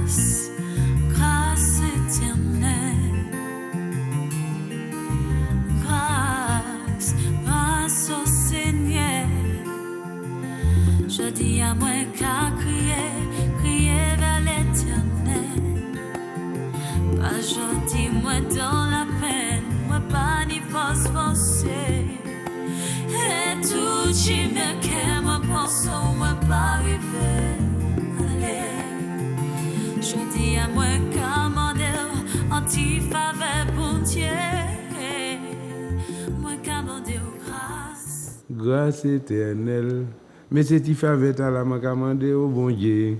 grâce, grâce éternelle. Grâce, grâce au Seigneur. Je dis à moi qu'à crier, crier vers l'Éternel. Pas je dis moi dans la peine, moi pas ni force forcée. Et tout qui me qu'est, moi pense, moi pas arriver. Allez, je dis à moi qu'à demander anti-faveur pour Dieu. Moi qu'à demander grâce. Grâce éternelle. Mais c'est il fait à la macamande au bon Dieu.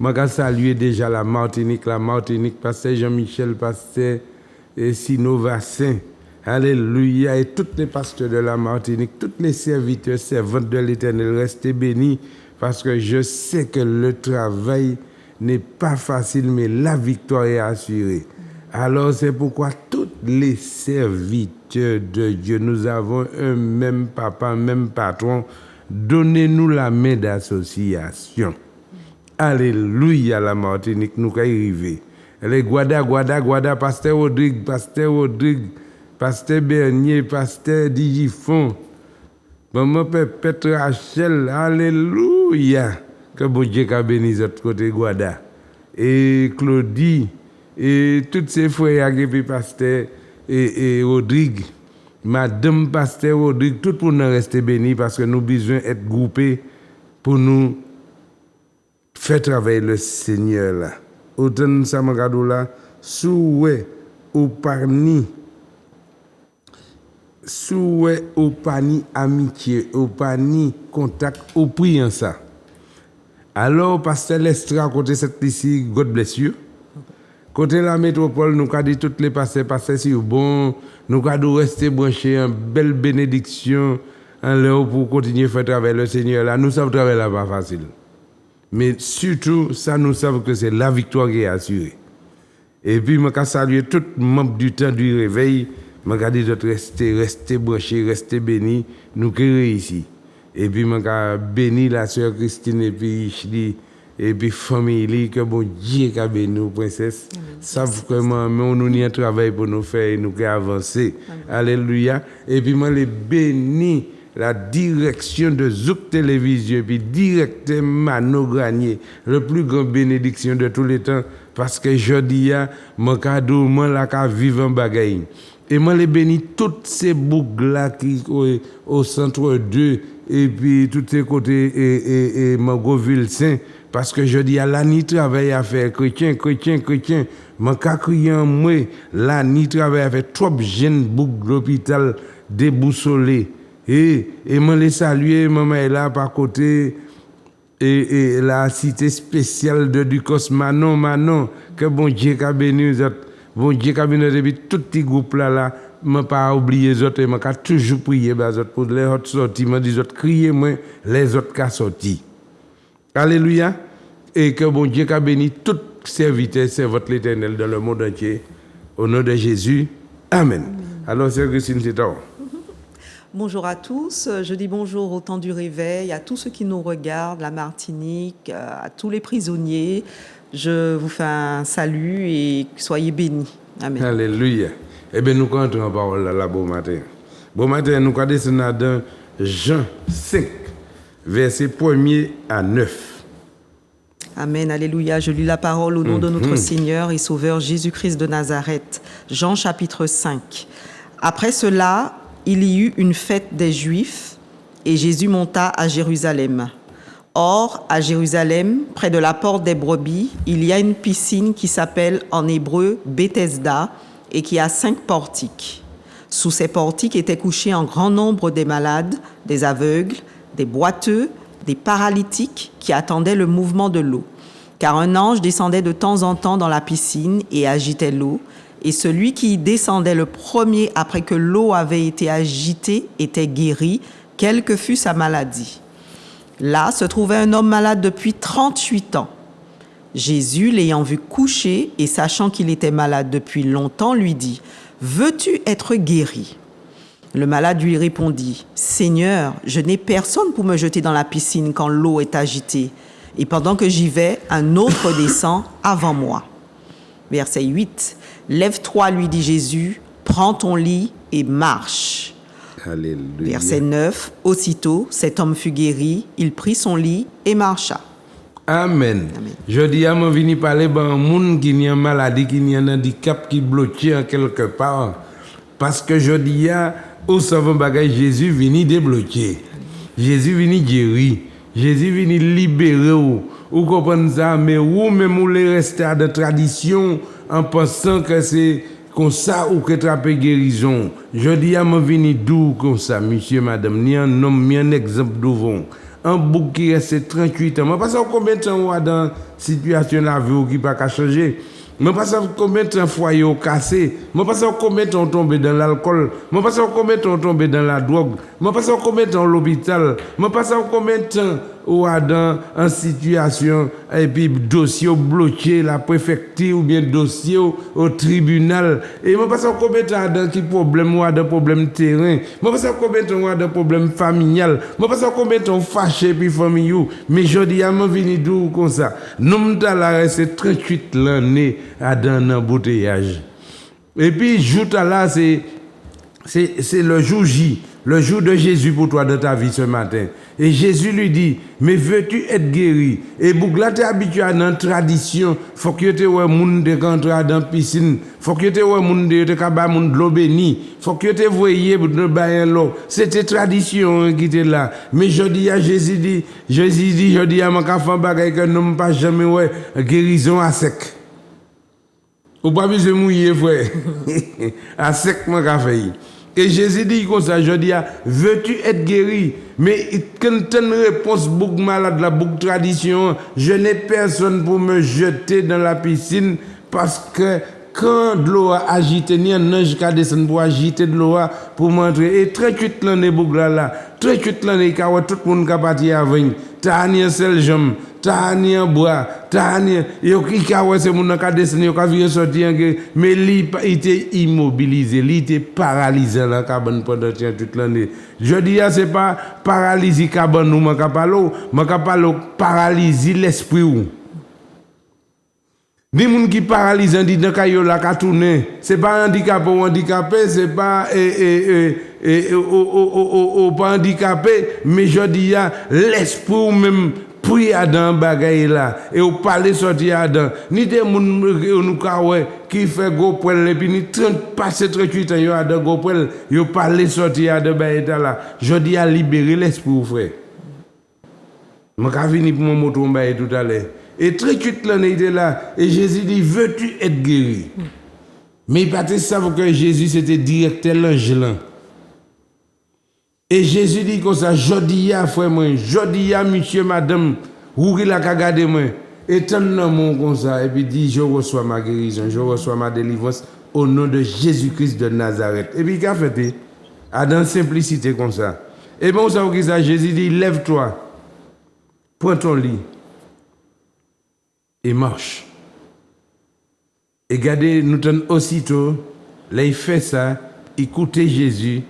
Je salue déjà la Martinique, pasteur Jean-Michel, pasteur Sino Vassin. Alléluia. Et tous les pasteurs de la Martinique, tous les serviteurs, servantes de l'Éternel, restez bénis parce que je sais que le travail n'est pas facile, mais la victoire est assurée. Alors c'est pourquoi tous les serviteurs de Dieu, nous avons un même papa, un même patron. Donnez-nous la main d'association. Alléluia, la Martinique, nous qu'à arriver. Les Guada, pasteur Rodrigue, pasteur Bernier, pasteur Digifon, maman Pépette Rachel, alléluia. Que bon Dieu qu'a béni de l'autre côté Guada. Et Claudie, et tous ces frères qui sont pasteur et Rodrigue. Madame Pasteur Rodrigue, tout pour nous rester bénis parce que nous avons besoin d'être groupés pour nous faire travailler le Seigneur là. Autant nous sommes là, souhait ou parni, souhait ou pani amitié, ou pani contact, ou priant ça. Alors, Pasteur Lestra, côté cette ici, God bless you. Côté la métropole, nous avons dit toutes les pasteurs si bon, nous avons rester branchés en belle bénédiction en leur pour continuer à faire travailler le Seigneur là. Nous savons travailler là pas facile. Mais surtout, ça nous savons que c'est la victoire qui est assurée. Et puis, je salue tout le membre du temps du réveil. Je dis de rester branchés, rester bénis, nous qui réussissons. Et puis, je bénis la sœur Christine et puis je dis, et puis famille, que bon Dieu a béni nous, princesse. Savent comment nous y a travail pour nous faire et nous avancer. Alléluia. Et puis, moi, les bénis la direction de Zouk Télévision, et puis directeur Mano Granier, le plus grand bénédiction de tous les temps, parce que je dis, mon cadeau, moi, la vivre en bagaille. Et moi, les bénis toutes ces boucles-là qui au centre 2, et puis tous ces côtés, et Margoville Saint, parce que je dis, là, ni travail à faire, chrétien. Mon cas criant, moi, là, ni travail à faire, trop jeunes boucles d'hôpital déboussolées. Et moi, les saluer, maman est là, par côté, et la cité spéciale de Ducos Manon, que bon Dieu a béni, bon Dieu a béni, depuis tout petit groupe là, je pas oublié les autres, je toujours prié pour les autres sortir, je dis, criez moi, les autres qui sont sortis. Alléluia. Et que bon Dieu a béni tout serviteur, servante l'Éternel dans le monde entier. Au nom de Jésus. Amen. Alors, c'est Christine, c'est toi. Bonjour à tous. Je dis bonjour au temps du réveil, à tous ceux qui nous regardent, la Martinique, à tous les prisonniers. Je vous fais un salut et soyez bénis. Amen. Alléluia. Eh bien, nous comptons en parole là, bon matin. Bon matin, nous descendons dans Jean 5, versets 1er à 9. Amen, alléluia. Je lis la parole au nom de notre Seigneur et Sauveur Jésus-Christ de Nazareth. Jean chapitre 5. Après cela, il y eut une fête des Juifs et Jésus monta à Jérusalem. Or, à Jérusalem, près de la porte des brebis, il y a une piscine qui s'appelle en hébreu Bethesda et qui a 5 portiques. Sous ces portiques étaient couchés en grand nombre des malades, des aveugles, des boiteux, des paralytiques qui attendaient le mouvement de l'eau. Car un ange descendait de temps en temps dans la piscine et agitait l'eau, et celui qui y descendait le premier après que l'eau avait été agitée était guéri, quelle que fût sa maladie. Là se trouvait un homme malade depuis 38 ans. Jésus, l'ayant vu couché et sachant qu'il était malade depuis longtemps, lui dit « Veux-tu être guéri ?» Le malade lui répondit « Seigneur, je n'ai personne pour me jeter dans la piscine quand l'eau est agitée. Et pendant que j'y vais, un autre descend avant moi. Verset 8. Lève-toi, lui dit Jésus, prends ton lit et marche. Alléluia. Verset 9. Aussitôt, cet homme fut guéri, il prit son lit et marcha. Amen. Amen. Je dis à mon vini parler ben monde qui a une maladie, qui a un handicap qui bloqué en quelque part. Parce que je dis à au savant bagage Jésus vini débloquer. Jésus vini guérir. Jésus vini libérer ou comprenez ça mais ou même ou les rester à de tradition en pensant que c'est comme ça ou que traper guérison. Je dis à mon vini doux comme ça monsieur madame ni un homme ni un exemple devant. Un bouc qui reste 38 ans. Je ne sais pas combien de temps on est dans situation la vie qui n'a pas changé. Je ne sais pas combien de temps foyer au cassé. Je ne sais pas combien de temps on tombe dans l'alcool. Je ne sais pas combien de temps on tombe dans la drogue. Je ne sais pas combien de temps à l'hôpital. Je ne sais pas combien de temps on est dans une situation et puis dossier bloqué la préfecture ou bien dossier au tribunal. Et je ne sais pas combien de temps dans qui problème ou dans problème terrain. Je ne sais pas combien de temps on dans problème familial. Je ne sais pas combien de temps fâché puis famille. Mais je dis à mon vini d'où comme ça. Nous là c'est 38 l'année à dans un embouteillage. Et puis jour là c'est le jour J, le jour de Jésus pour toi dans ta vie ce matin. Et Jésus lui dit, mais veux-tu être guéri? Et Bougla t'es habitué à une tradition, faut que tu aies un monde de rentrer dans la piscine, faut que tu aies un monde de de l'eau bénie, faut que tu voyé de bailler l'eau. C'était tradition qui était là. Mais je dis à Jésus je dis à mon enfant bagaille que nous pas jamais ouais guérison à sec. Ou pas besoin mouiller frère. À sec mon café. Et Jésus dit comme ça, je dis, veux-tu être guéri? Mais quand tu as une réponse beaucoup malade, la beaucoup tradition, je n'ai personne pour me jeter dans la piscine parce que quand de l'eau a agité, ni un ange qui a descendu pour agiter de l'eau pour m'entrer. Et 38 l'année là, 38 l'année, tout le monde qui a parti avec. T'as ni un seul jambe, t'as ni un bois, t'as ni yo qui a ouais c'est mon qui a descendu, yo qui a viré sortir mais il était immobilisé, il était paralysé dans la cabane pendant toute l'année. Je dis c'est pas paralysie cabane ou ma parler paralysie l'esprit ou. Des gens qui paralysent dit dans caillou la ka tourner, c'est pas handicapé ou handicapé, c'est pas pas handicapé, mais je dis l'esprit ou même prier dans bagaille là et ou parler sortir dedans. Ni des gens nous qui fait gros poil et puis ni 30 passer 38 ans yo a dans gros poil, yo parler sortir de bagaille là. Je dis à libérer l'esprit frère. Moi ka venir pour mon moto mbaye tout à l'heure. Et 38 l'année il est là. Et Jésus dit, veux-tu être guéri? Mais il partait savoir que Jésus c'était directeur l'ange là. Et Jésus dit comme ça, je dis à frère moi, je dis à monsieur, madame, où il a regardé moi. Et tant mon comme ça, et puis dit, je reçois ma guérison, je reçois ma délivrance au nom de Jésus-Christ de Nazareth. Et puis il a fait, dans simplicité comme ça. Et bien, vous savez que ça, Jésus dit, lève-toi, prends ton lit. Et marche. Et regardez, nous tenons aussitôt, là il fait ça, écoutez Jésus,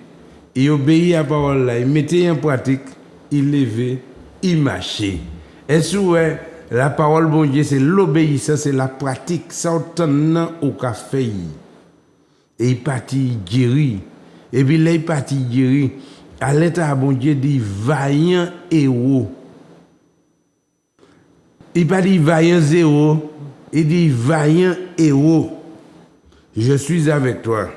il obéit à la parole là, il mettait en pratique, il levait, il marchait. Est-ce que la parole bon Dieu c'est l'obéissance, c'est la pratique, ça autant au café. Et il partit guéri. Et puis là il partit guéri. À l'état bon Dieu dit vaillant héros. Il pas dit vaillant zéro, il dit vaillant héros. Je suis avec toi.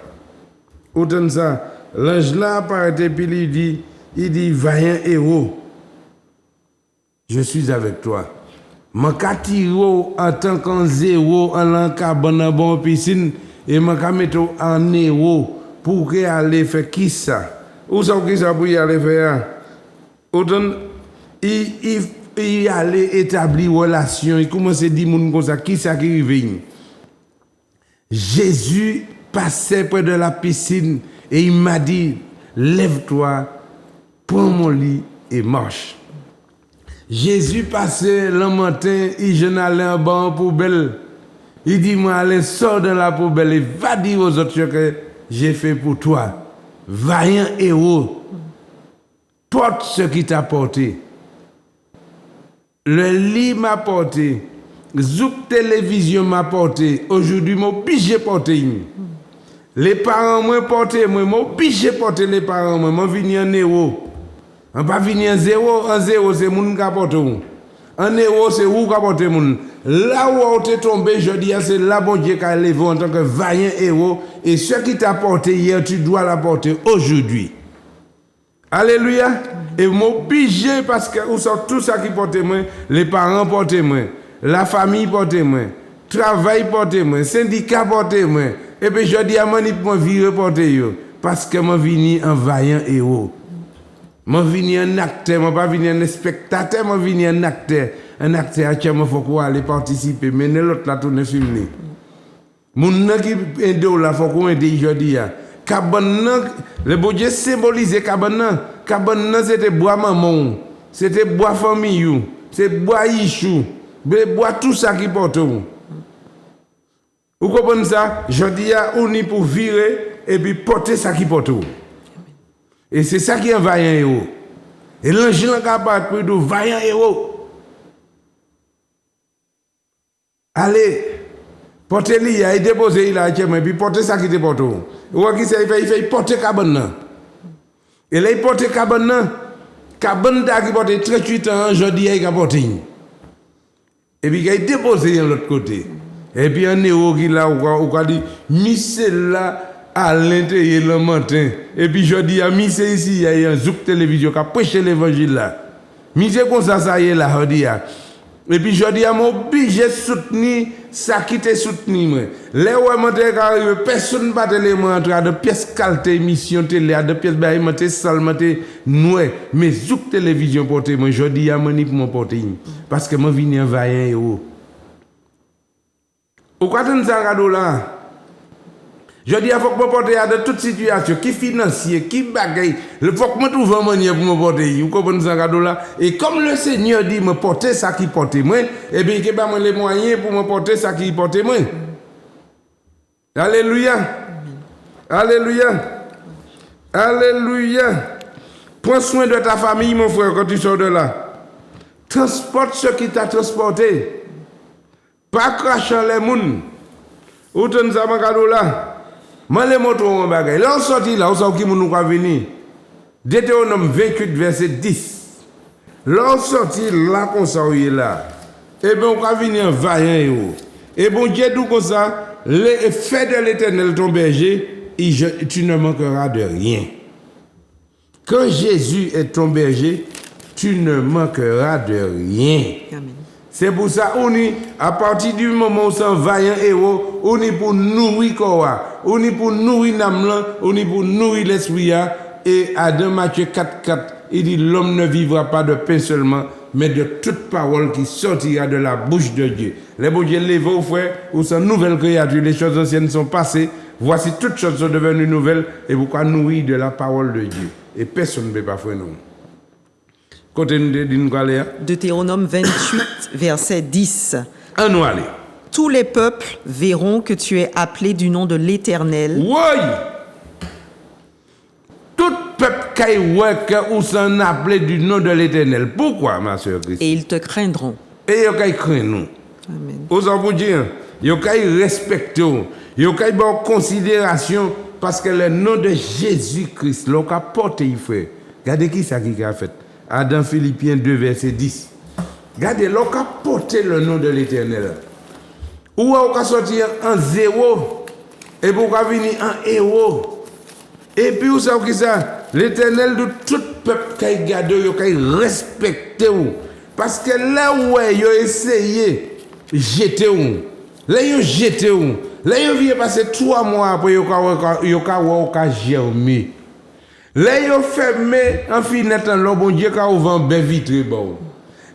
Autant ça, l'ange là apparaît et puis il dit vaillant héros. Je suis avec toi. Je tire en tant qu'un zéro en l'encabane en bon piscine et je mettre en héros pour aller faire qui ça? Où ça pour y aller faire? Autant il allait établir relation, il commençait à dire comme ça, qui ça qui arrive? Jésus passait près de la piscine et il m'a dit, lève-toi, prends mon lit et marche. Jésus passait le matin, il allait en bas en poubelle. Il dit, moi, allez, sors de la poubelle et va dire aux autres que j'ai fait pour toi. Vaillant héros, porte ce qui t'a porté. Le lit m'a porté. Zouk télévision m'a porté. Aujourd'hui, m'obligé porter. Les parents m'ont porté, m'obligé porter les parents, m'ont venu en euro. On pas venir en zéro c'est moun qui porte. En euro c'est où qui porte moun. Là où tu es tombé, je dis c'est là bon Dieu qui a levé en tant que vaillant héros et ce qui t'a porté hier, tu dois l'apporter aujourd'hui. Alléluia. Et m'obligé parce que tout ça qui porte moi, les parents portent moi, la famille porte moi, travail porte moi, syndicat porte moi. Et puis je dis à moi ni pour vivre porter yo parce que moi vini en vaillant héros. Moi vini un acteur, moi pas vini un spectateur, moi vini un acteur. Un acteur qui moi faut aller participer mais l'autre là tourner filmer. Moun qui aider là faut qu'on aide jodi a. Cabane le bon Dieu symboliser cabane c'était bois maman, c'était bois famille, c'est bois ichou, bois tout ça qui porte. Vous comprenez ça? Jodi a on est pour virer et puis porter ça qui porte. Et c'est ça qui est un vaillant héros. Et l'ange est capable de vaillant héros. Allez, portez-le, il a déposé, il a été, puis portez ça qui te porte. Ou qui ça, il fait porter cabane. Et là, il porte cabane. Cabane qui porte 38 ans, aujourd'hui, il a porté. Et puis, il a déposé de l'autre côté. Et puis, un héros qui là, ou a dit, Michel là, à l'intérieur le matin. Et puis je dis à Michel ici, il y a un zouk télévision qui a prêché l'évangile là. Michel comme ça y est là, je dis. Et puis je dis à mon obligé de soutenir ça qui te soutenu moi. Les ouais monter arrivé personne ne battre les mains entre de pièces qualité émission télé de pièces bail monter salle monter noué mais zouk télévision porter moi je dis à mani pour mon porter parce que moi vini en vaillant héros. Au quoi tu ça cadeau là? Je dis, il faut que je me porte de toute situation, qui financier, qui bagaille, il faut que je trouve une manière pour me porter. Vous comprenez ça, là? Et comme le Seigneur dit, me porter ça qui porte moi, eh bien, il n'y a pas les moyens pour me porter ça qui porte moi. Alléluia. Alléluia. Alléluia. Prends soin de ta famille, mon frère, quand tu sors de là. Transporte ce qui t'a transporté. Pas cracher les mouns. Où tu nous as là? Moi, les motos en bagaille. Là, on sortit là, on sort qui nous va venir. Deutéronome 28, verset 10. Là, on sortit là, qu'on sort là. Et bien, on va venir vaillant. Et bon Dieu, tout comme ça, fais de l'Éternel ton berger, et tu ne manqueras de rien. Quand Jésus est ton berger, tu ne manqueras de rien. Amen. C'est pour ça on est à partir du moment où c'est vaillant héros, on est pour nourrir quoi, on est pour nourrir l'âme, on est pour nourrir l'esprit. Et à 2 Matthieu 4:4, il dit l'homme ne vivra pas de pain seulement, mais de toute parole qui sortira de la bouche de Dieu. Les bon Dieu lève au frère, ou sont nouvelles créatures, les choses anciennes sont passées, voici toutes choses sont devenues nouvelles, et pourquoi nourrir de la parole de Dieu. Et personne ne peut pas faire non. Deutéronome 28, verset 10. Tous les peuples verront que tu es appelé du nom de l'Éternel. Oui. Tout peuple qui ou s'en appelé du nom de l'Éternel. Pourquoi, ma soeur Christ? Et ils te craindront. Et ils craignent nous. Amen. Aux enfants dire, ils respectent, ils ont considération parce que le nom de Jésus-Christ, l'on a porté, il fait. Regardez qui ça qui a fait. Dans Philippiens 2, verset 10. Regardez, l'on a porté le nom de l'Éternel. Ou on a sorti en zéro, et pour venir en héros. Et puis, vous savez qui ça? L'Éternel de tout peuple qui a gardé, qui a respecté. Parce que là où ils ont essayé, jeter. Là, ils ont jeté. Là, ils viennent passer 3 mois après, ils ont germé. Là, ils ont fermé en fenêtre, le bon Dieu qui a ouvert un bain vitré.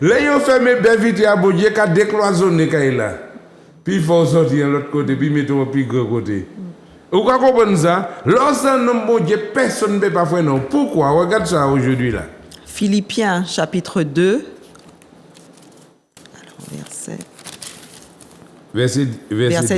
Là, ils ont fermé un bain vitré, bon Dieu qui a décloisonné. Puis, il faut sortir de l'autre côté, puis mettre au plus grand côté. Vous comprenez ça? Lorsqu'un homme, bon Dieu, personne ne peut pas faire non. Pourquoi? Regarde ça aujourd'hui là. Philippiens, chapitre 2. Verset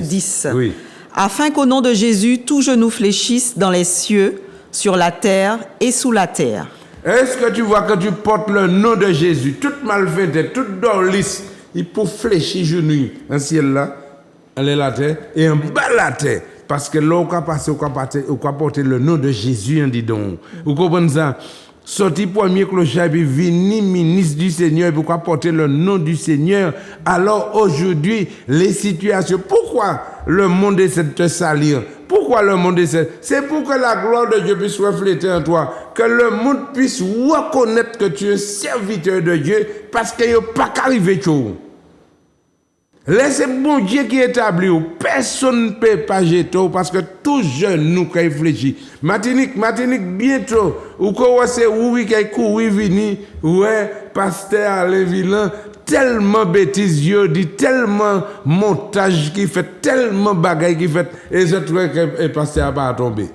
10. Oui. Afin qu'au nom de Jésus, tout genou fléchisse dans les cieux, sur la terre et sous la terre. Est-ce que tu vois que tu portes le nom de Jésus, toute malfaite, toute dorlisse, il peut fléchir genou, un ciel là, aller la terre, et en bas la terre. Parce que là, on va passer, on va porter le nom de Jésus, on dit donc. Vous comprenez ça? Sorti premier clochard, puis vini ministre du Seigneur, pourquoi porter le nom du Seigneur? Alors aujourd'hui, les situations, pourquoi le monde essaie de te salir? Pourquoi le monde essaie? C'est pour que la gloire de Dieu puisse refléter en toi, que le monde puisse reconnaître que tu es serviteur de Dieu, parce qu'il n'y a pas qu'arriver tout. Laissez bon Dieu qui établit, personne ne peut pas jeter, parce que tout jeune nous qui réfléchit. Matinique, bientôt, ou quoi c'est oui qui courir vini, ouais, pasteur Alain Villain, tellement bêtises, dit tellement montage qui fait, tellement bagaille qui fait, et je trouve que le pasteur n'a pas tombé.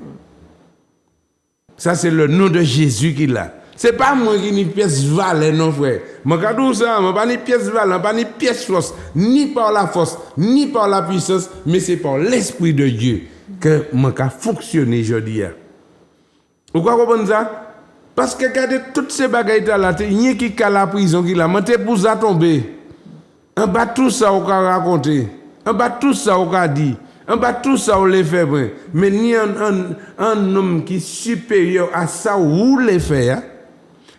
Ça, c'est le nom de Jésus qu'il a. Ce n'est pas moi qui ni pièce valeur, non, frère. Je ne dis ça, je pas ni pièce valeur, pas ni pièce force, ni par la force, ni par la puissance, mais c'est par l'Esprit de Dieu que je peux fonctionner aujourd'hui. Vous comprenez ça? Parce que regardez toutes ces bagailles là, il y a qui a la prison qui l'a, monté pour ça tomber. En bas tout ça, on a raconté. En bas tout ça, on a dit. En bas tout ça, on les fait. Mais ni un homme qui est supérieur à ça, où les fait,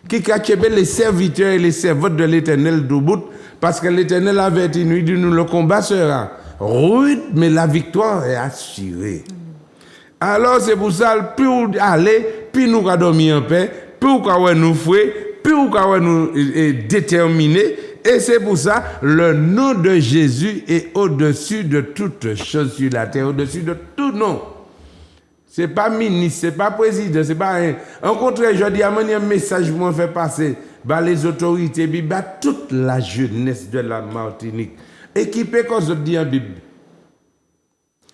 qui cache les serviteurs et les servantes de l'Éternel d'Oubout, parce que l'Éternel avait dit, nous le combat sera rude, mais la victoire est assurée. Alors c'est pour ça, plus on aller, plus nous allons dormir en paix, plus on va nous fouer, plus on va nous déterminer, et c'est pour ça, le nom de Jésus est au-dessus de toutes choses sur la terre, au-dessus de tout nom. Ce n'est pas ministre, ce n'est pas président, ce n'est pas rien. En contraire, je dis à un message pour me faire passer par les autorités, par toute la jeunesse de la Martinique, équipée comme je dis en Bible.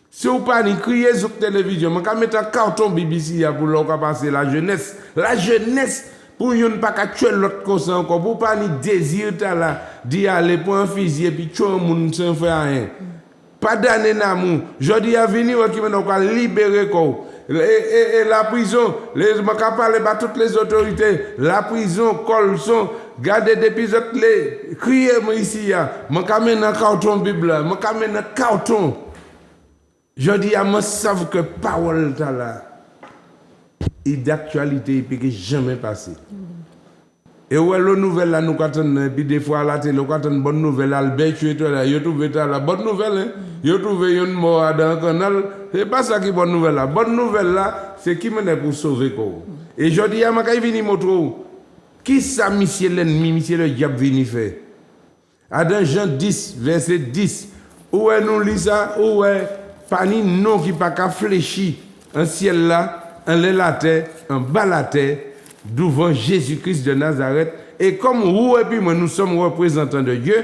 Si vous parlez, criez sur la télévision, je vais mettre un carton BBC pour leur passer la jeunesse. La jeunesse, pour ne pas tuer l'autre cause encore, pour ne pas désir d'y aller pour un fusil et puis tuer un monde sans faire rien. Pas d'année d'amour. Je dis à venir qui me libérer quoi. Et la prison, je ne parler pas toutes les autorités, la prison, colson, gardez des épisodes, criez-moi ici, je vais mettre un carton Bible, je vais mettre un carton. Je dis à moi, savent que parole là, est d'actualité et qui jamais passé. Et ouais, la nouvelle là, nous attendons, puis des fois à la télé, nous attendons une bonne nouvelle, Albert, tu es là, vous trouvez la bonne nouvelle, hein? Vous trouvez une mort dans le canal, c'est pas ça qui est bonne nouvelle là. Bonne nouvelle là, c'est qui mène pour sauver quoi. Et je dis à ma caille vini moto, qui ça, monsieur l'ennemi, monsieur le diable vini faire? À dans Jean 10, verset 10, où est nous lit ça, où est pas ni non qui pas qu'à fléchir, un ciel là, un lait la terre, un bas la terre, devant Jésus-Christ de Nazareth. Et comme vous et puis moi, nous sommes représentants de Dieu,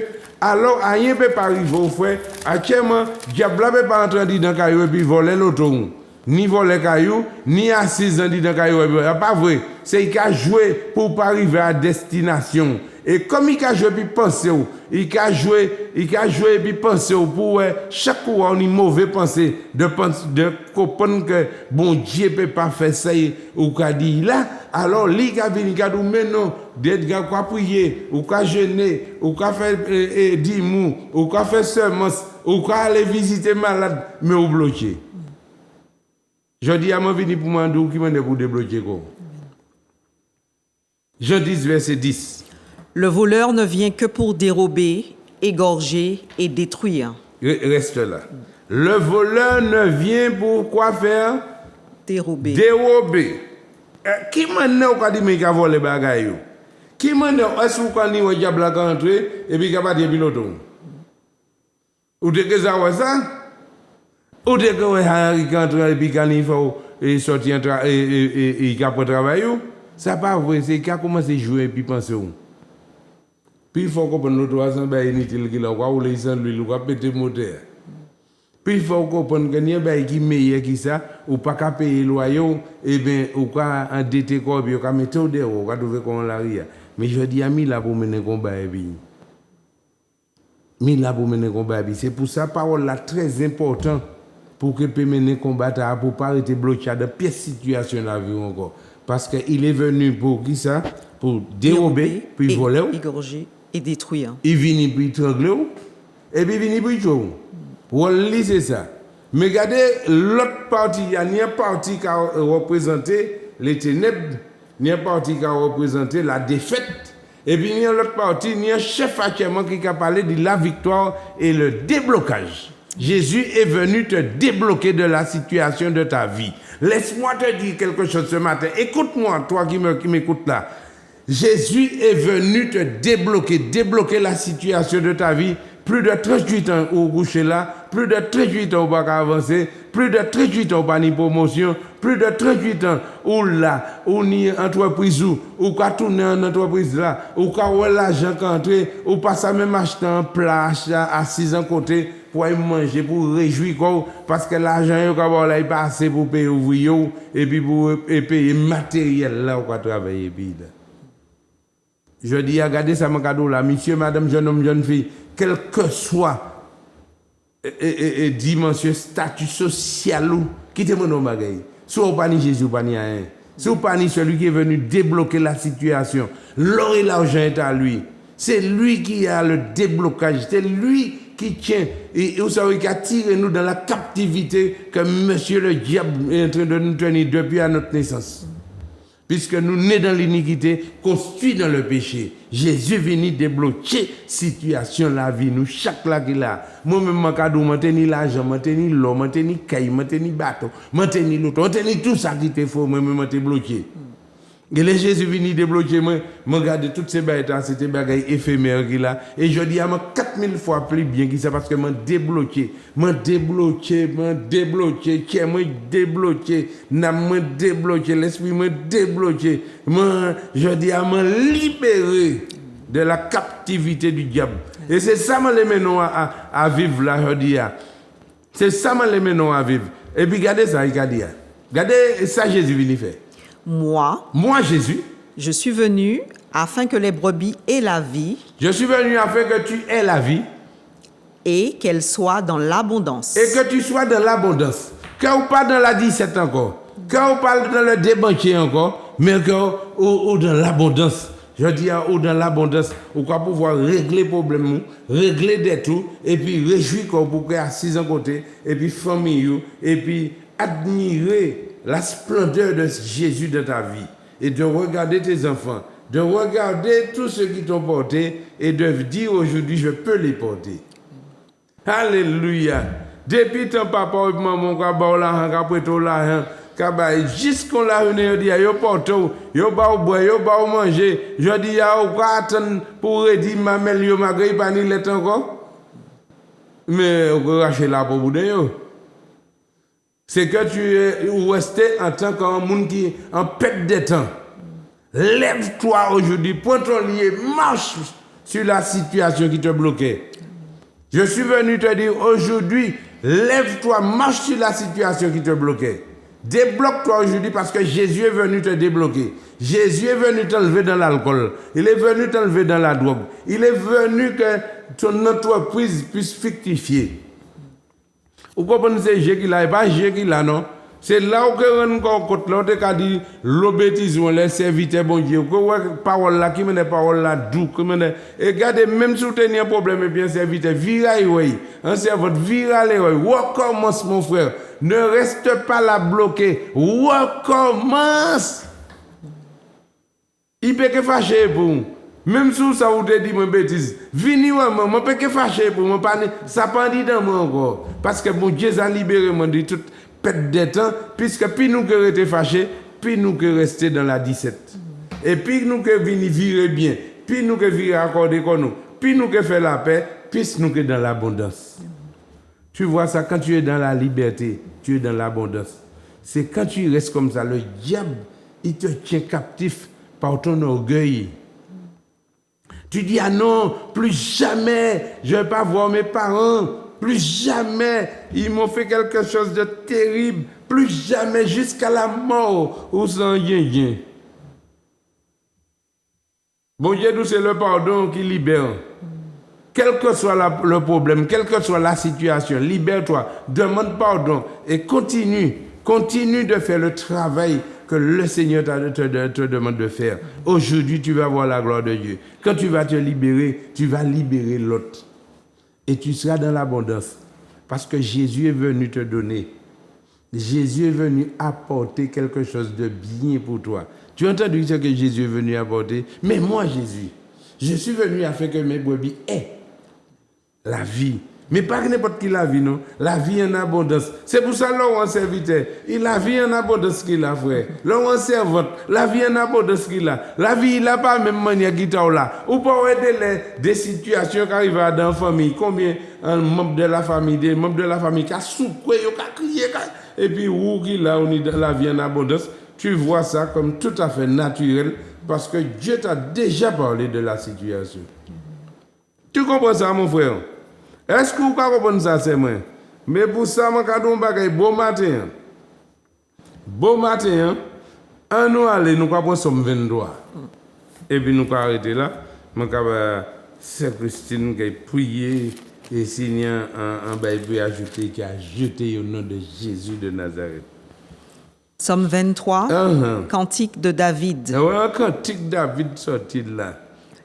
alors rien ne peut pas arriver au frère. Actuellement, diable ne peut pas entrer dans le caillou et puis voler l'auto. Ni voler caillou, ni assis dans le caillou. C'est pas vrai. C'est qu'il a joué pour pas arriver à destination. Et comme il a joué puis penser, il a joué puis penser pour chaque fois on a une mauvaise pensée de comprendre que bon Dieu peut pas faire ça ou qu'a dit là, alors lui qui a venu qui a dit mais non, d'être gars quoi prier ou quoi jeûner ou quoi faire dimou ou quoi faire semence ou quoi aller visiter malade mais ou bloquer. Je dis à moi venir pour m'en dire qui m'a pour débloquer quoi. Jean 10 verset 10. Le voleur ne vient que pour dérober, égorger et détruire. Reste là. Le voleur ne vient pour quoi faire? Dérober. Dérober. Qui m'a dit qu'il dit qu'il a volé les bagailles? Qui m'a dit est-ce qu'on dit qu'il a diable à entrer et puis qu'il a pas de pilote? Ou de que ça va ça? Ou de que il a entré et puis qu'il a sorti et il a pas travaillé? Ça pas vrai, c'est qu'il a commencé à jouer et puis penser. Puis il faut comprendre nos 300 bails inutiles qu'il a, ou les 100 lui, ou péter moteur. Puis il faut comprendre qu'il y a un bail qui est meilleur que ça, ou pas qu'à payer le loyer, et bien, ou qu'à endetter quoi, ou qu'à mettre au dehors, ou qu'à trouver qu'on l'a ria. Mais je dis à Mila pour mener combat et puis. Mila pour mener combat et puis. C'est pour ça parole là très important pour que peut mener combat pour pas être bloqué dans pièce situation la vie encore. Parce qu'il est venu pour qui ça? Pour dérober, puis voler. Égorger et détruire. Il vient pour étrangler, et puis il vient pour tuer. Pour c'est ça. Mais regardez, l'autre partie, il y a ni un parti qui a représenté les ténèbres, ni un parti qui a représenté la défaite. Et puis il y a l'autre partie, il y a un chef actuellement qui a parlé de la victoire et le déblocage. Jésus est venu te débloquer de la situation de ta vie. Laisse-moi te dire quelque chose ce matin. Écoute-moi, toi qui m'écoutes là. Jésus est venu te débloquer la situation de ta vie. Plus de 38 ans où vous couchez là, plus de 38 ans où vous pas avancer, plus de 38 ans où pas ni promotion, plus de 38 ans où là, où ni entreprise ou qu'à tourner en entreprise là, ou qu'à voir l'argent qu'entrer, ou pas ça même acheter en plage à 6 ans côté pour manger, pour réjouir quoi, parce que l'argent là, il pas assez pour payer ouvrier et puis pour payer matériel là où travailler puis là. Je dis, regardez ça, mon cadeau là, monsieur, madame, jeune homme, jeune fille, quel que soit dimension, statut social ou, quittez-moi nos bagailles. Si vous pas ni Jésus, pas ni rien. Si vous pas ni celui qui est venu débloquer la situation, l'or et l'argent est à lui. C'est lui qui a le déblocage, c'est lui qui tient, et vous savez, qui a tiré nous dans la captivité que monsieur le diable est en train de nous tenir depuis à notre naissance. Puisque nous nés dans l'iniquité, construits dans le péché. Jésus venu débloquer situation la vie nous chaque là qu'il a. Moi-même mon cadeau, maintenir l'argent, maintenir l'eau, maintenir caille, maintenir bateau, maintenir l'autre, maintenir tout ça qui était faux, moi-même t'ai bloqué. Et les Jésus venu débloquer moi, regarde toutes ces bagailles, c'était des bagailles éphémères qu'il a. Et je dis à moi 4000 fois plus bien que ça parce que m'a débloqué, qui m'a débloqué, l'esprit m'a débloqué. Je dis à moi libéré de la captivité du diable. Et c'est ça que les menons à vivre là, je dis. C'est ça que les menons à vivre. Et puis regardez ça, regardez ça Jésus venu faire. Moi, Jésus, je suis venu afin que les brebis aient la vie. Je suis venu afin que tu aies la vie. Et qu'elle soit dans l'abondance. Et que tu sois dans l'abondance. Quand on parle dans la 17 encore, quand on parle dans le débanquier encore, mais ou dans l'abondance. Je dis ou dans l'abondance, on va pouvoir régler les problèmes, régler des tout, et puis réjouir pour que à 6 ans côté, et puis famille, et puis admirer la splendeur de Jésus dans ta vie et de regarder tes enfants, de regarder tous ceux qui t'ont porté et de dire aujourd'hui je peux les porter. Alléluia. Depuis ton papa et maman qui ont l'argent, jusqu'à la dit yo porte, yo ba boire, yo ba manger, je dis ya ou attendre pour redire mamel yo malgré pas ni let encore. Mais on racher la pour bouder yo. C'est que tu es resté en tant qu'un monde qui en perte de temps. Lève-toi aujourd'hui, prends ton lié, marche sur la situation qui te bloquait. Je suis venu te dire aujourd'hui, lève-toi, marche sur la situation qui te bloquait. Débloque-toi aujourd'hui parce que Jésus est venu te débloquer. Jésus est venu t'enlever dans l'alcool. Il est venu t'enlever dans la drogue. Il est venu que ton entreprise puisse fructifier. Vous comprenez, c'est Jésus qui l'a, et pas Jésus qui l'a, non? C'est là où on compte l'autre qui a dit l'obétise, on les serviteurs, bon Dieu. Parole là, qui mène parole là, doux, et regardez, même si vous avez un problème, et bien serviteur, viraille, oui. Un servant, viraille, oui. Recommence, mon frère. Ne reste pas là bloqué. Recommence. Il peut que fâcher pour vous. Même si ça vous dit mon bêtise, vini moi, je peux que fâcher pour moi, ça pas dit dans moi encore. Parce que mon Dieu a libéré moi de toute perte de temps, puisque puis nous que rester fâchés, puis nous que rester dans la 17. Et puis nous que venir vivre bien, puis nous que vivre accorder comme nous, puis nous que faire la paix, puis nous que dans l'abondance. Tu vois ça, quand tu es dans la liberté, tu es dans l'abondance. C'est quand tu restes comme ça, le diable, il te tient captif par ton orgueil. Tu dis, ah non, plus jamais, je ne vais pas voir mes parents. Plus jamais, ils m'ont fait quelque chose de terrible. Plus jamais, jusqu'à la mort, ou sans rien. Bon Dieu, c'est le pardon qui libère. Quel que soit le problème, quelle que soit la situation, libère-toi, demande pardon et continue de faire le travail que le Seigneur te demande de faire. Aujourd'hui, tu vas voir la gloire de Dieu. Quand tu vas te libérer, tu vas libérer l'autre. Et tu seras dans l'abondance. Parce que Jésus est venu te donner. Jésus est venu apporter quelque chose de bien pour toi. Tu as entendu ce que Jésus est venu apporter? Mais moi, Jésus, je suis venu afin que mes brebis aient la vie. Mais pas n'importe qui la vie, non. La vie en abondance. C'est pour ça que l'on serviteur, il a la vie en abondance qu'il a, frère. L'on servante, la vie en abondance qu'il a. La vie, il n'a pas même manière qu'il a là. Ou pas aider des situations qui arrivent dans la famille. Combien un membre de la famille, des membres de la famille qui a souffert, qui a crié, et puis où qu'il a, on est dans la vie en abondance. Tu vois ça comme tout à fait naturel parce que Dieu t'a déjà parlé de la situation. Tu comprends ça, mon frère? Est-ce que vous comprenez ça, c'est moi? Mais pour ça, je vais dire bon matin. Bon matin, on nous aller, nous allons prendre 23. Et puis nous allons arrêter là. C'est Christine qui a prié et signé un bail ajouté qui a jeté au nom de Jésus de Nazareth. Psaume 23, cantique de David. Ouais, cantique David sorti de là.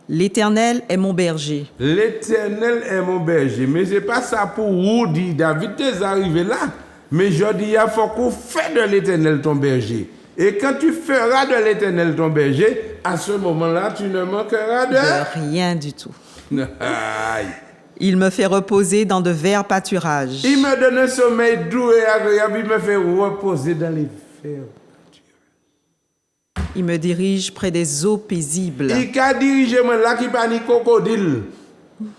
L'Éternel est mon berger. L'Éternel est mon berger. Mais ce n'est pas ça pour vous dire, David, tu es arrivé là. Mais je dis, il faut qu'on fasse de l'Éternel ton berger. Et quand tu feras de l'Éternel ton berger, à ce moment-là, tu ne manqueras De rien du tout. Il me fait reposer dans de verts pâturages. Il me donne un sommeil doux et agréable. Il me fait reposer dans les verts. Il me dirige près des eaux paisibles. Il a dirigé moi là qui pas ni crocodile.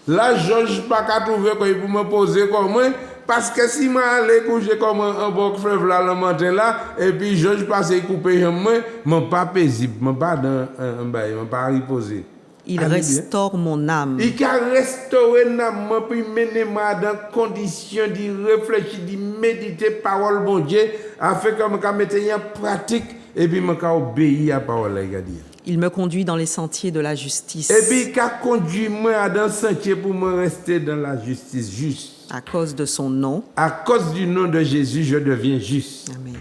Là, Georges pas qu'à trouver quoi pour me poser comme moi. Parce que si je allais coucher comme un bon fleuve là le matin là, et puis Georges passait couper moi, je ne suis pas paisible, je ne suis pas dans un bail, je ne suis pas reposé. Il restaure mon âme. Il a restauré mon âme, puis mener moi dans conditions de réfléchir, de méditer parole bon Dieu, afin que je mette en pratique et puis je obéis à la parole. Il me conduit dans les sentiers de la justice. Et puis il a conduit moi dans le sentier pour me rester dans la justice juste. À cause de son nom. À cause du nom de Jésus, je deviens juste. Amen.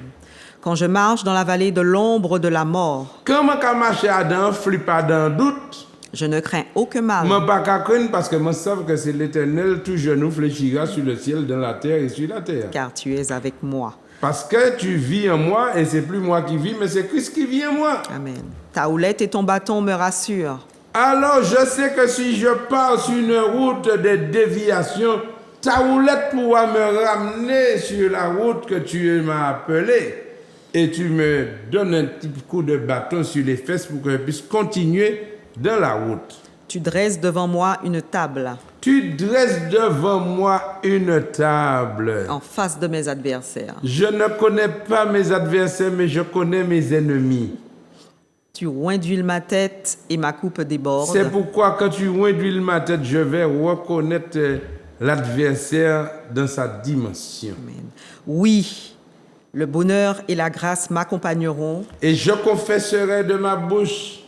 Quand je marche dans la vallée de l'ombre de la mort. Quand je marche dans le flip, pas dans le doute. Je ne crains aucun mal. Je ne pas craindre parce que je sais que c'est l'Éternel, tout genou fléchira sur le ciel, dans la terre et sur la terre. Car tu es avec moi. Parce que tu vis en moi et c'est plus moi qui vis, mais c'est Christ qui vit en moi. Amen. Ta houlette et ton bâton me rassurent. Alors je sais que si je pars sur une route de déviation, ta houlette pourra me ramener sur la route que tu m'as appelée. Et tu me donnes un petit coup de bâton sur les fesses pour que je puisse continuer dans la route. Tu dresses devant moi une table. Tu dresses devant moi une table. En face de mes adversaires. Je ne connais pas mes adversaires, mais je connais mes ennemis. Tu oins d'huile ma tête et ma coupe déborde. C'est pourquoi quand tu oins d'huile ma tête, je vais reconnaître l'adversaire dans sa dimension. Amen. Oui, le bonheur et la grâce m'accompagneront. Et je confesserai de ma bouche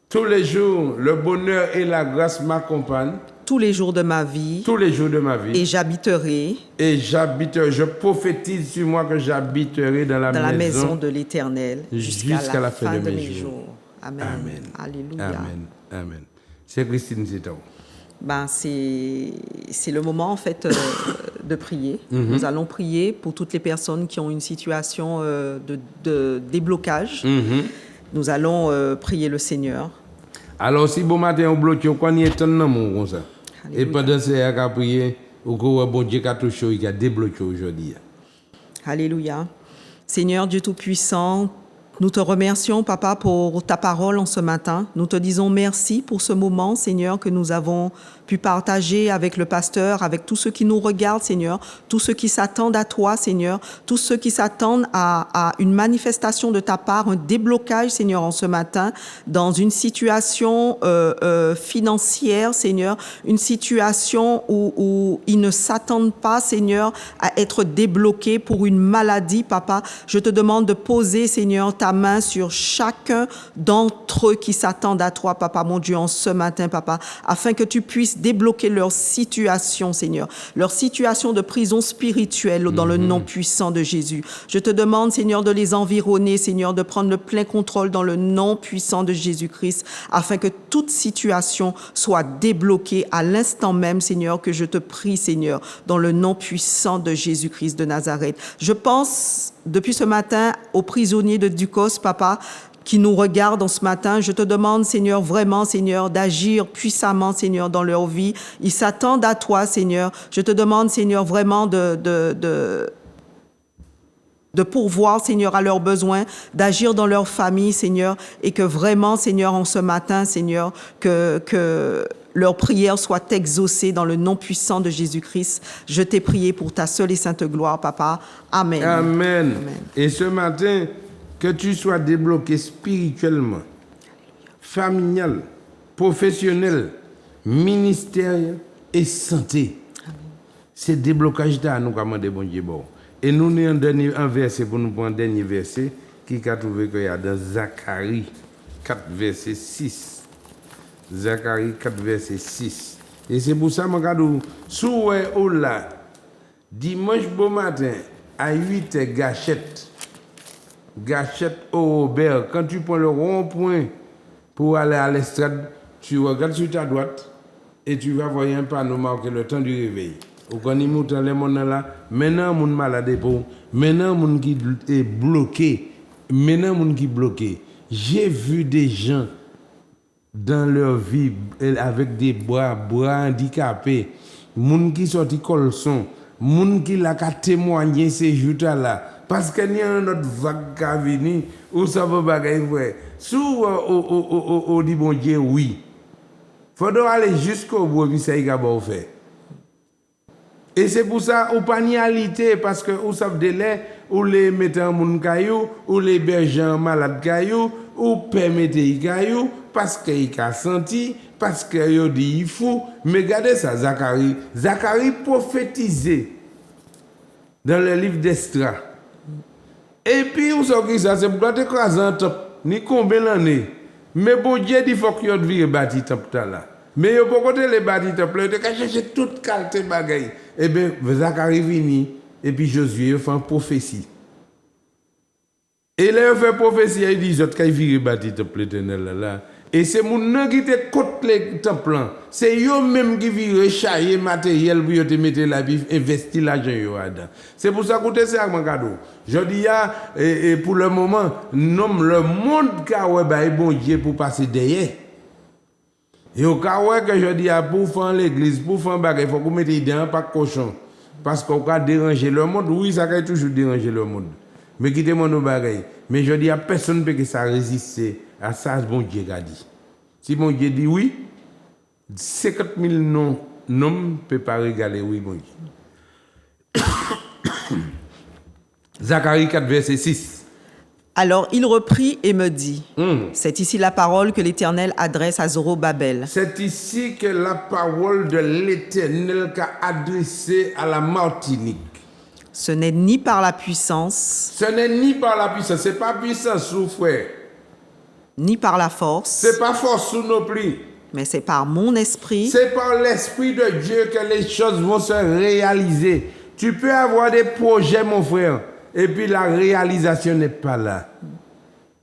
tous les jours, le bonheur et la grâce m'accompagnent. Tous les jours de ma vie. Tous les jours de ma vie. Et j'habiterai. Et j'habiterai. Je prophétise sur moi que j'habiterai dans la maison de l'Éternel jusqu'à la fin de mes jours. Amen. Amen. Alléluia. Amen. Amen. C'est Christine Zétaou. C'est le moment en fait de prier. Nous allons prier pour toutes les personnes qui ont une situation de déblocage. Nous allons prier le Seigneur. Alors si bon matin on bloque, on y est un amour comme ça. Et pendant ce temps, on a prié, au bon Dieu qui a touché, il a débloqué aujourd'hui. Alléluia. Seigneur Dieu Tout-Puissant, nous te remercions, Papa, pour ta parole en ce matin. Nous te disons merci pour ce moment, Seigneur, que nous avons pu partager avec le pasteur, avec tous ceux qui nous regardent, Seigneur, tous ceux qui s'attendent à toi, Seigneur, tous ceux qui s'attendent à une manifestation de ta part, un déblocage, Seigneur, en ce matin, dans une situation financière, Seigneur, une situation où ils ne s'attendent pas, Seigneur, à être débloqués pour une maladie, Papa. Je te demande de poser, Seigneur, ta ta main sur chacun d'entre eux qui s'attendent à toi, Papa, mon Dieu, en ce matin, Papa, afin que tu puisses débloquer leur situation, Seigneur, leur situation de prison spirituelle dans le nom puissant de Jésus. Je te demande, Seigneur, de les environner, Seigneur, de prendre le plein contrôle dans le nom puissant de Jésus-Christ, afin que toute situation soit débloquée à l'instant même, Seigneur, que je te prie, Seigneur, dans le nom puissant de Jésus-Christ de Nazareth. Je pense, depuis ce matin, aux prisonniers de Ducos, Papa, qui nous regardent en ce matin. Je te demande, Seigneur, vraiment, Seigneur, d'agir puissamment, Seigneur, dans leur vie. Ils s'attendent à toi, Seigneur. Je te demande, Seigneur, vraiment de pourvoir, Seigneur, à leurs besoins, d'agir dans leur famille, Seigneur, et que vraiment, Seigneur, en ce matin, Seigneur, que leurs prières soient exaucées dans le nom puissant de Jésus-Christ. Je t'ai prié pour ta seule et sainte gloire, Papa. Amen. Amen. Et ce matin, que tu sois débloqué spirituellement, familial, professionnel, ministériel et santé. C'est déblocage à nous comme des bon Dieu. Et nous avons un verset pour nous prendre un dernier verset qui a trouvé qu'il y a dans Zacharie 4, verset 6. Zacharie 4, verset 6. Et c'est pour ça que je dis, si vous êtes là, dimanche bon matin, à 8 Gachette au Robert, quand tu prends le rond-point pour aller à l'estrade, tu regardes sur ta droite et tu vas voir un panneau marqué le temps du réveil. Au Canimou, les gens là, maintenant, mon malade pour, maintenant, mon qui est bloqué, maintenant, mon qui est bloqué. J'ai vu des gens dans leur vie avec des bras handicapés, moun qui sorti colson, moun qui l'a qu'à témoigner ces jours-là, parce qu'il y a une autre vague qui a venu, où ça va bagailler vrai. Sous au dit bon Dieu oui. Faudra aller jusqu'au bout puis ça y a bon fait. Et c'est pour ça ou pas ni alité parce que ou savent délai ou les mettre en moun caillou ou les berger en malade caillou ou permettez caillou parce qu'il a senti parce qu'il dit il faut mais regardez ça Zacharie prophétisé dans le livre d'Esdras. Et puis on sait ça c'est pour écraser un temple ni combien d'années mais bon Dieu dit faut qu'il y bâti temple là. Mais il faut côté les bâti temple de chercher toute qualité bagaille. Eh bien, Zacharie vini, et puis Josué fait une prophétie. Et là, il fait prophétie, il dit, je vais virer bâti temple éternel là. Et c'est mon nom qui te côté les temples. C'est eux même qui virent chailler matériel pour te mettre la vie, investir l'argent là-dedans. C'est pour ça que c'est un cadeau. Je dis, et pour le moment, nomme le monde qui a bon Dieu pour passer derrière. Et au cas où je dis pour faire l'église, pour faire un bagage, il faut que vous mettez dedans pas cochon. Parce qu'on va déranger le monde. Oui, ça va toujours déranger le monde. Mais quittez-moi nos bagages. Mais je dis à personne ne peut que ça résister à ça, bon Dieu a dit. Si bon Dieu dit oui, 50 000 noms ne peuvent pas régaler oui, bon Dieu. Zacharie 4, verset 6. Alors il reprit et me dit, c'est ici la parole que l'Éternel adresse à Zorobabel. C'est ici que la parole de l'Éternel qu'a adressée à la Martinique. Ce n'est ni par la puissance. Ce n'est ni par la puissance, c'est pas puissance sous frère. Ni par la force. C'est pas force sous nos plis. Mais c'est par mon esprit. C'est par l'esprit de Dieu que les choses vont se réaliser. Tu peux avoir des projets, mon frère. Et puis la réalisation n'est pas là.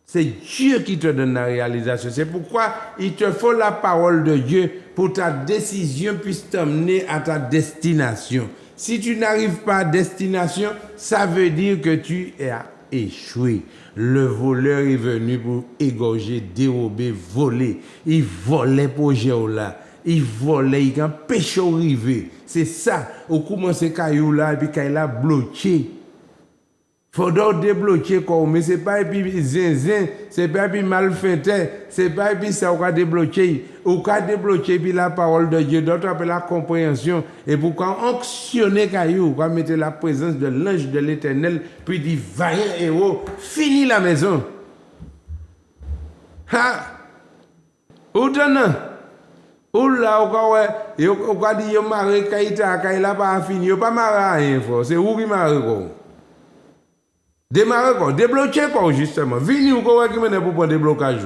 C'est Dieu qui te donne la réalisation. C'est pourquoi il te faut la parole de Dieu pour ta décision puisse t'amener à ta destination. Si tu n'arrives pas à destination, ça veut dire que tu as échoué. Le voleur est venu pour égorger, dérober, voler. Il volait pour là. Il volait, il a péché arrivé. C'est ça. Au commence caillou là et puis qu'il a bloqué. Faut donc débloquer quoi, mais c'est pas et puis zinzin, c'est pas et puis mal fait, c'est pas et puis ça on va débloquer, ou qu'à débloquer puis la parole de Dieu, d'autres appellent la compréhension, et pourquoi onctionner caillou, quoi mettre la présence de l'ange de l'Éternel, puis dit vaillant héros, fini la maison. Ha! Ou t'en ou là, ou quoi dit yo maré kaita, kaila pas fini, yo pas maré rien, c'est où qui maré quoi. Démarrer quoi, débloquer quoi justement. Vini ou quoi qui mène pour prendre déblocage.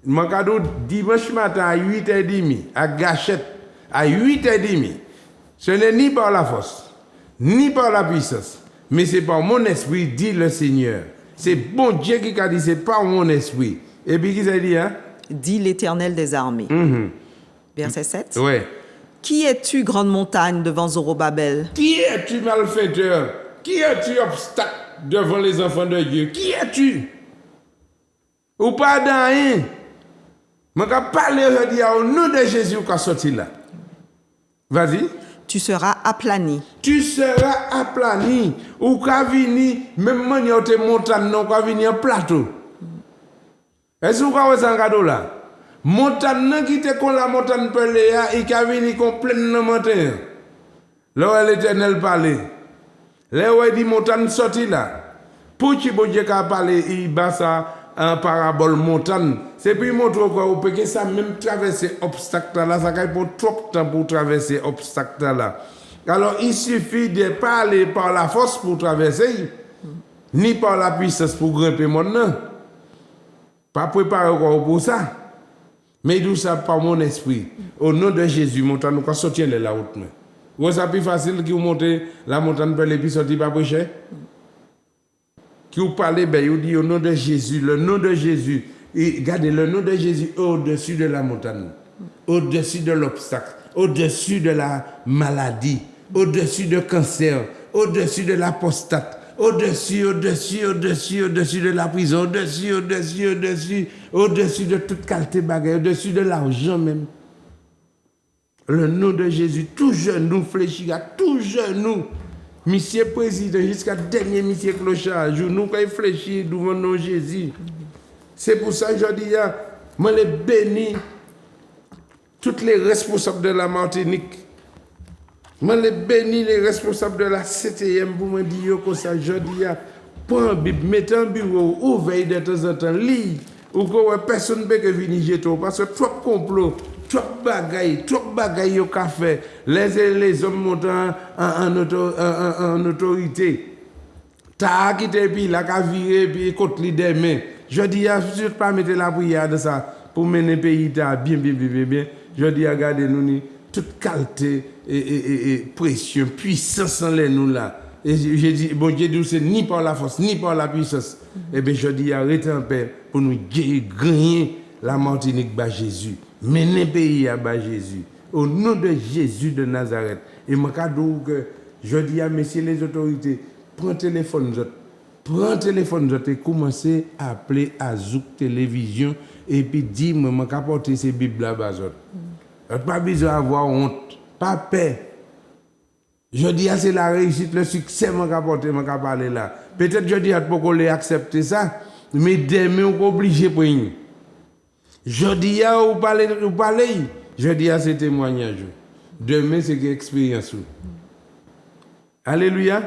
Mankado dimanche matin à 8h30 à Gâchette à 8h30. Ce n'est ni par la force, ni par la puissance, mais c'est par mon esprit, dit le Seigneur. C'est bon Dieu qui a dit, c'est par mon esprit. Et puis qui s'est dit, hein? Dit l'Éternel des armées. Verset 7. Ouais. Qui es-tu, grande montagne, devant Zorobabel? Qui es-tu, malfaiteur? Qui es-tu, obstacle devant les enfants de Dieu? Qui es-tu? Ou pas dans rien? Je vais parler au nom de Jésus qui est sorti là. Vas-y. Tu seras aplani. Tu seras aplani. Ou qu'à venir, même manière de montagne, non, qu'à venir plateau. Est-ce que vous avez un cadeau là? Montagne qui te con la montagne pelea et qu'à venir complètement montagne. Là où l'Éternel parlait. Là où il dit montagne sorti là. Pour que bon Dieu qu'a parlé, il bat ça en parabole montagne. C'est puis montrer quoi, parce que ça même traverser obstacle là, ça prend trop de temps pour traverser obstacle là. Alors il suffit de parler par la force pour traverser, ni par la puissance pour grimper maintenant. Pas préparer quoi pour ça. Mais tout ça par mon esprit. Au nom de Jésus, montagne nous sortir de la route. Vous ça plus facile que vous montez la montagne pour les puis sortir pas prêcher. Qui vous parlez, ben, vous dit au nom de Jésus, le nom de Jésus. Et regardez, le nom de Jésus au-dessus de la montagne, au-dessus de l'obstacle, au-dessus de la maladie, au-dessus de cancer, au-dessus de l'apostate, au-dessus de la prison, au-dessus de toute qualité bagaille, au-dessus de l'argent même. Le nom de Jésus, tout genou fléchira, tout genou. Monsieur Président, jusqu'à dernier monsieur clochard, nous réfléchir devant nos Jésus. C'est pour ça que je dis, moi les bénis, tous les responsables de la Martinique. Moi les bénis, les responsables de la CTM, pour me dire comme ça, je dis, prends un Bible, mettez un bureau, ouvre de temps en temps, lis, ou que personne ne peut venir jeter, parce que trop complot. Trop bagaille au café. Les hommes montent en autorité. T'as quitté puis la qu'a viré puis contre les des mains. Je dis à ne pas mettre la prière de ça pour mener le pays bien. Je dis à garder nous toute qualité et pression, puissance en nous là. Et je dis bon Dieu c'est ni par la force ni par la puissance. Et bien je dis arrêtez en paix pour nous gagner la Martinique par Jésus. Mener le pays à bas Jésus. Au nom de Jésus de Nazareth. Et je dis à messieurs les autorités, prends téléphone et commencez à appeler à Zouk Télévision et puis dis-moi, je vais apporter ces Bibles là-bas. Pas besoin d'avoir honte, pas peur. Je dis à c'est la réussite, le succès, je vais apporter, je vais parler là. Peut-être je dis à pourquoi les accepter ça, mais demain, on est obligé pour nous. Je dis à vous parler, je dis à ces témoignages. Demain, c'est une expérience. Alléluia.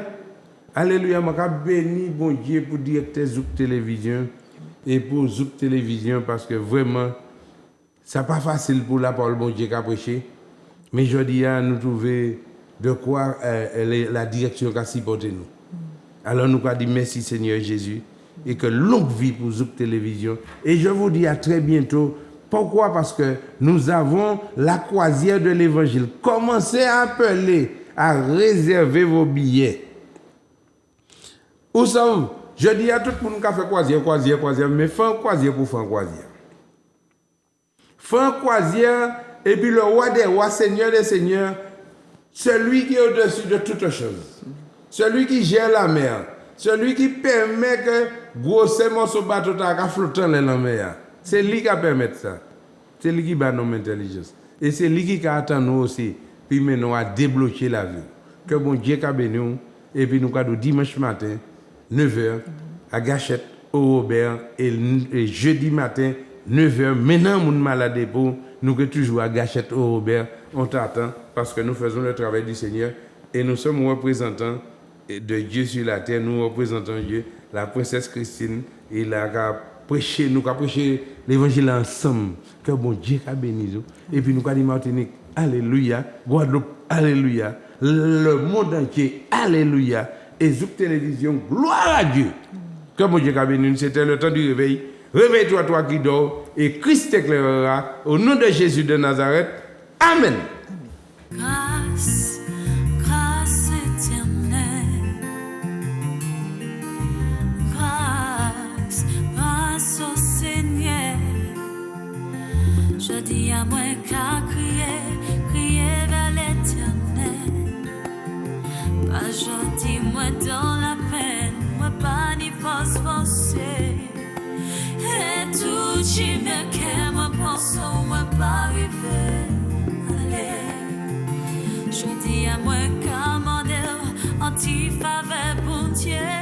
Alléluia. Je bénis bon Dieu pour directeur Zouk Télévision et pour Zouk Télévision parce que vraiment, ce n'est pas facile pour la parole bon Dieu qui a prêché. Mais je dis à nous trouver de quoi la direction qui a supporté nous. Alors nous avons dit merci Seigneur Jésus. Et que longue vie pour Zouk Télévision. Et je vous dis à très bientôt. Pourquoi? Parce que nous avons la croisière de l'évangile. Commencez à appeler, à réserver vos billets. Où sommes-vous? Je dis à tout le monde qui a fait croisière, mais fais un croisière pour faire un croisière. Fais un croisière, et puis le roi des rois, Seigneur des seigneurs, celui qui est au-dessus de toutes choses, celui qui gère la mer, celui qui permet que gros morceau bateau ta flottant dans la mer. C'est lui qui permet ça. C'est lui qui bat nos intelligence. Et c'est lui qui attend nous aussi. Puis maintenant à débloquer la vie. Que bon Dieu a béni. Et puis nous avons dimanche matin, 9h, à Gâchette, au Robert. Et jeudi matin, 9h. Maintenant, mon malade pour nous que toujours à Gâchette, au Robert. On t'attend parce que nous faisons le travail du Seigneur. Et nous sommes représentants de Dieu sur la terre, nous représentons Dieu, la princesse Christine, il a prêché, nous avons prêché l'évangile ensemble, que bon Dieu a béni nous. Et puis nous avons dit Martinique, alléluia, Guadeloupe, alléluia, le monde entier, alléluia, et Zouk Télévision, gloire à Dieu. Comme Dieu a béni, c'était le temps du réveil. Réveille-toi, toi qui dors, et Christ t'éclairera. Au nom de Jésus de Nazareth. Amen. Grâce, grâce éternelle. Grâce, grâce au Seigneur. Je dis à moi qu'à crier, crier vers l'éternel. Pas je dis moi dans la peine, moi pas ni force forcée. Et tout qui me qu'est, moi pense, moi pas arriver. Je dis à moi commander anti-faveur pour Dieu.